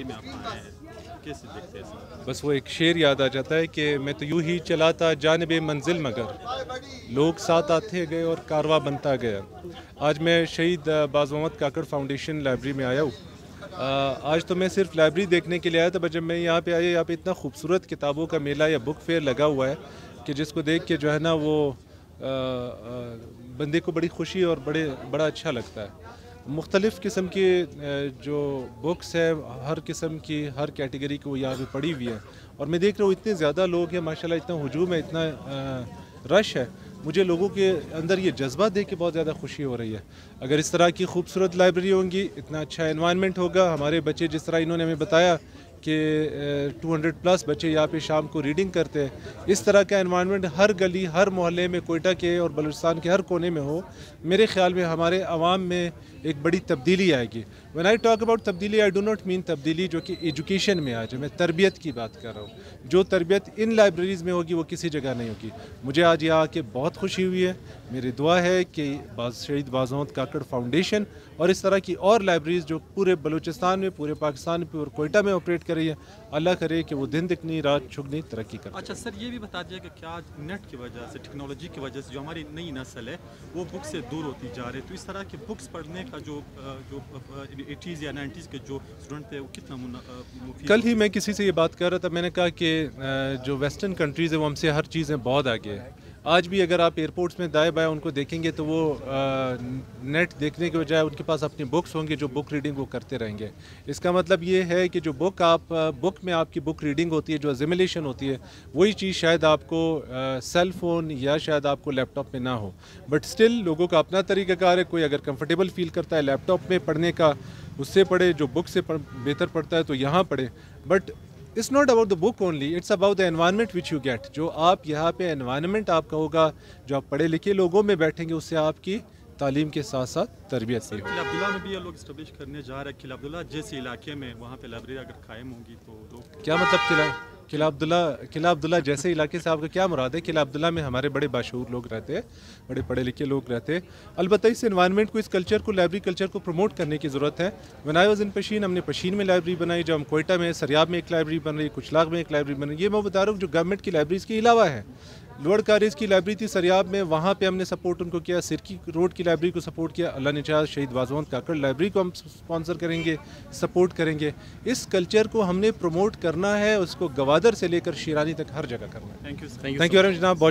Library میں آپ آئے ہیں، کیسے دیکھتے ہیں سر؟ بس وہ ایک شعر یاد آ جاتا ہے کہ میں تو یوں ہی چلا تھا جانب منزل مگر لوگ ساتھ آتے گئے اور کارواں بنتا گیا۔ آج میں شہید باز محمد کاکڑ فاؤنڈیشن لائبریری میں آیا ہوں۔ آج تو میں صرف لائبریری دیکھنے کے لیے آیا تھا، پر جب میں یہاں پہ آیا یہاں پہ اتنا خوبصورت کتابوں کا میلہ یا بک فیئر لگا ہوا ہے کہ جس کو دیکھ کے جو ہے نا وہ بندے کو بڑی خوشی اور بڑا اچھا لگتا ہے۔ مختلف قسم کی جو بکس ہے ہر قسم کی ہر کیٹیگری کی وہ یہاں پہ پڑی ہوئی ہے، اور میں دیکھ رہا ہوں اتنے زیادہ لوگ ہیں ماشاءاللہ، اتنا ہجوم ہے، اتنا رش ہے۔ مجھے لوگوں کے اندر یہ جذبہ دیکھ کے بہت زیادہ خوشی ہو رہی ہے۔ اگر اس طرح کی خوبصورت لائبریری ہوں گی، اتنا اچھا انوائرمنٹ ہوگا، ہمارے بچے جس طرح انہوں نے ہمیں بتایا کہ 200+ بچے یہاں پہ شام کو ریڈنگ کرتے ہیں، اس طرح کا انوائرمنٹ ہر گلی ہر محلے میں کوئٹہ کے اور بلوچستان کے ہر کونے میں ہو، میرے خیال میں ہمارے عوام میں ایک بڑی تبدیلی آئے گی۔ when I talk about تبدیلی I do not mean تبدیلی جو کہ ایجوکیشن میں آ جائے، میں تربیت کی بات کر رہا ہوں۔ جو تربیت ان لائبریریز میں ہوگی وہ کسی جگہ نہیں ہوگی۔ مجھے آج یہاں آ کے بہت خوشی ہوئی ہے۔ میری دعا ہے کہ شہید باز محمد کاکڑ فاؤنڈیشن اور اس طرح کی اور لائبریریز جو پورے بلوچستان میں، پورے پاکستان میں اور کوئٹہ میں آپریٹ کر رہی ہے، اللہ کرے کہ وہ دن دکھنی رات چھگنی ترقی کرے۔ اچھا سر، یہ بھی بتا دیجیے کہ کیا نیٹ کی وجہ سے، ٹیکنالوجی کی وجہ سے جو ہماری نئی نسل ہے وہ بک سے دور ہوتی جا رہی ہے، تو اس طرح کی بکس پڑھنے کا جو 80s یا 90s کے جو اسٹوڈنٹ تھے وہ کتنا مفید؟ کل ہی میں کسی سے یہ بات کر رہا تھا، میں نے کہا کہ جو ویسٹرن کنٹریز ہیں وہ ہم سے ہر چیزیں بہت آگے ہیں۔ آج بھی اگر آپ ایئرپورٹس میں دائیں بائیں ان کو دیکھیں گے تو وہ نیٹ دیکھنے کے بجائے ان کے پاس اپنی بکس ہوں گے، جو بک ریڈنگ وہ کرتے رہیں گے۔ اس کا مطلب یہ ہے کہ جو بک میں آپ کی بک ریڈنگ ہوتی ہے، جو ایزیملیشن ہوتی ہے، وہی چیز شاید آپ کو سیل فون یا شاید آپ کو لیپ ٹاپ میں نہ ہو، بٹ اسٹل لوگوں کا اپنا طریقہ کار ہے۔ کوئی اگر کمفرٹیبل فیل کرتا ہے لیپ ٹاپ میں پڑھنے کا، اس سے پڑھے، جو بک سے بہتر پڑھتا ہے تو یہاں پڑھے، but it's not about the book only, it's about the environment which you get۔ جو آپ یہاں پہ انوائرمنٹ آپ کا ہوگا، جو آپ پڑھے لکھے لوگوں میں بیٹھیں گے، اس سے آپ کی تعلیم کے ساتھ ساتھ تربیت بھی ہوگی۔ قلعہ عبداللہ میں بھی یہ لوگ اسٹیبلش کرنے جا رہے ہیں، قلعہ عبداللہ جیسے علاقے میں وہاں پہ لائبریری اگر قائم ہوگی تو لوگ کیا مطلب قلعہ عبداللہ جیسے علاقے سے آپ کا کیا مراد ہے؟ قلعہ عبداللہ میں ہمارے بڑے باشعور لوگ رہتے ہیں، بڑے پڑھے لکھے لوگ رہتے ہیں۔ البتہ اس انوائرمنٹ کو، اس کلچر کو، لائبریری کلچر کو پروموٹ کرنے کی ضرورت ہے۔ when I was in Pishin, ہم نے پشین میں لائبریری بنائی، جب ہم کوئٹہ میں سریاب میں ایک لائبریری بن رہی، کچلاغ میں ایک لائبریری بن رہی، یہ میں بتا رہا ہوں جو گورنمنٹ کی لائبریریز کے علاوہ ہے۔ لوڑ کاریز کی لائبریری تھی سریاب میں، وہاں پہ ہم نے سپورٹ ان کو کیا، سرکی روڈ کی لائبریری کو سپورٹ کیا، اللہ نے چاہا شہید باز محمد کاکڑ لائبریری کو ہم اسپانسر کریں گے، سپورٹ کریں گے۔ اس کلچر کو ہم نے پروموٹ کرنا ہے، اس کو گوادر سے لے کر شیرانی تک ہر جگہ کرنا ہے۔ تھینک یو تھینک یو جناب، بہت